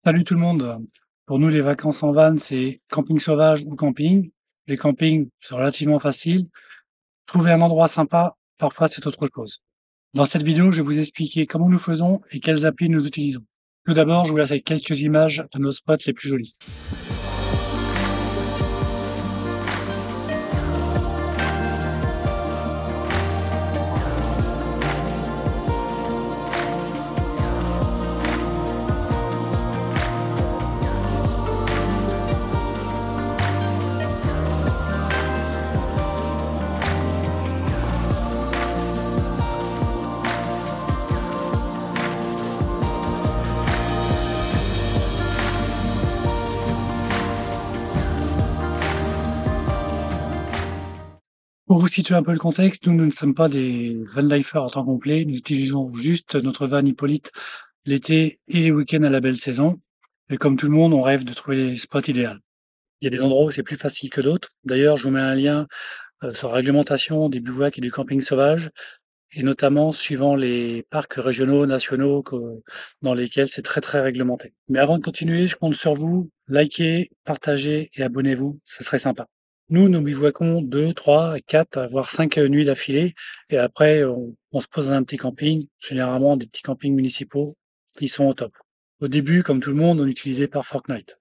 Salut tout le monde. Pour nous, les vacances en van, c'est camping sauvage ou camping. Les campings, c'est relativement facile. Trouver un endroit sympa, parfois c'est autre chose. Dans cette vidéo, je vais vous expliquer comment nous faisons et quelles applis nous utilisons. Tout d'abord, je vous laisse avec quelques images de nos spots les plus jolis. Pour vous situer un peu le contexte, nous ne sommes pas des vanlifers à temps complet. Nous utilisons juste notre van Hippolyte l'été et les week-ends à la belle saison. Et comme tout le monde, on rêve de trouver les spots idéaux. Il y a des endroits où c'est plus facile que d'autres. D'ailleurs, je vous mets un lien sur la réglementation des bivouacs et du camping sauvage, et notamment suivant les parcs régionaux, nationaux, dans lesquels c'est très réglementé. Mais avant de continuer, je compte sur vous. Likez, partagez et abonnez-vous, ce serait sympa. Nous bivouaquons 2, 3, 4, voire 5 nuits d'affilée, et après, on se pose dans un petit camping, généralement des petits campings municipaux qui sont au top. Au début, comme tout le monde, on utilisait par Fortnite.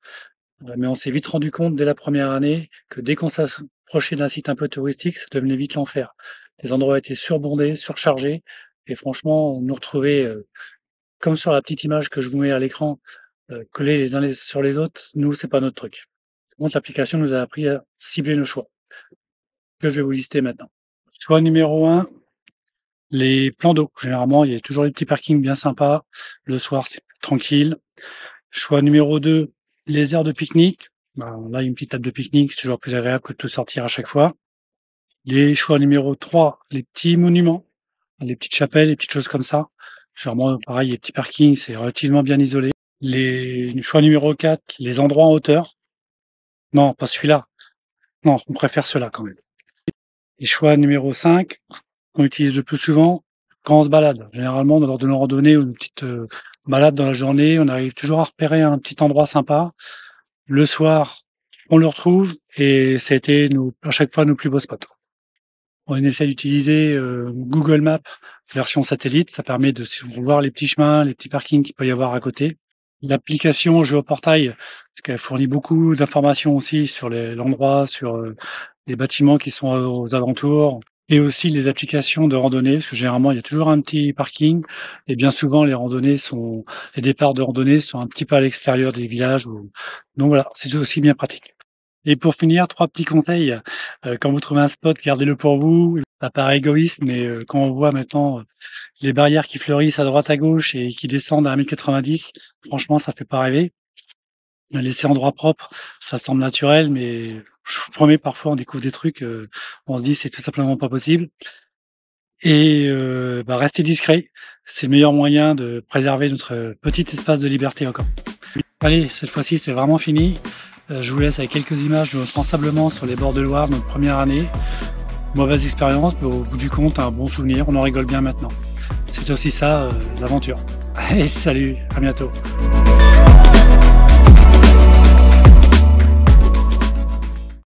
Mais on s'est vite rendu compte dès la première année que dès qu'on s'approchait d'un site un peu touristique, ça devenait vite l'enfer. Les endroits étaient surbondés, surchargés, et franchement, on nous retrouvait, comme sur la petite image que je vous mets à l'écran, collés les uns sur les autres. Nous, c'est pas notre truc. Par contre, l'application nous a appris à cibler nos choix, que je vais vous lister maintenant. Choix numéro 1, les plans d'eau. Généralement, il y a toujours des petits parkings bien sympas. Le soir, c'est plus tranquille. Choix numéro 2, les aires de pique-nique. Là, une petite table de pique-nique, c'est toujours plus agréable que de tout sortir à chaque fois. Les choix numéro 3, les petits monuments, les petites chapelles, les petites choses comme ça. Généralement, pareil, les petits parkings, c'est relativement bien isolé. Les choix numéro 4, les endroits en hauteur. Non, pas celui-là. Non, on préfère ceux-là quand même. Et choix numéro 5, qu'on utilise le plus souvent, quand on se balade. Généralement, lors de nos randonnées ou une petite balade dans la journée, on arrive toujours à repérer un petit endroit sympa. Le soir, on le retrouve et ça a été à chaque fois nos plus beaux spots. On essaie d'utiliser Google Maps version satellite. Ça permet de voir les petits chemins, les petits parkings qu'il peut y avoir à côté. L'application Géoportail, parce qu'elle fournit beaucoup d'informations aussi sur l'endroit, sur les bâtiments qui sont aux alentours, et aussi les applications de randonnée, parce que généralement il y a toujours un petit parking, et bien souvent les départs de randonnée sont un petit peu à l'extérieur des villages. Donc voilà, c'est aussi bien pratique. Et pour finir, 3 petits conseils. Quand vous trouvez un spot, gardez-le pour vous. Ça paraît égoïste, mais quand on voit maintenant les barrières qui fleurissent à droite à gauche et qui descendent à 1,90 m, franchement, ça fait pas rêver. Laisser endroit propre, ça semble naturel, mais je vous promets, parfois on découvre des trucs, on se dit c'est tout simplement pas possible. Et restez discret, c'est le meilleur moyen de préserver notre petit espace de liberté encore. Allez, cette fois-ci c'est vraiment fini. Je vous laisse avec quelques images de notre ensablement sur les bords de Loire, notre première année. Mauvaise expérience, mais au bout du compte, un bon souvenir, on en rigole bien maintenant. C'est aussi ça, l'aventure. Allez, salut, à bientôt.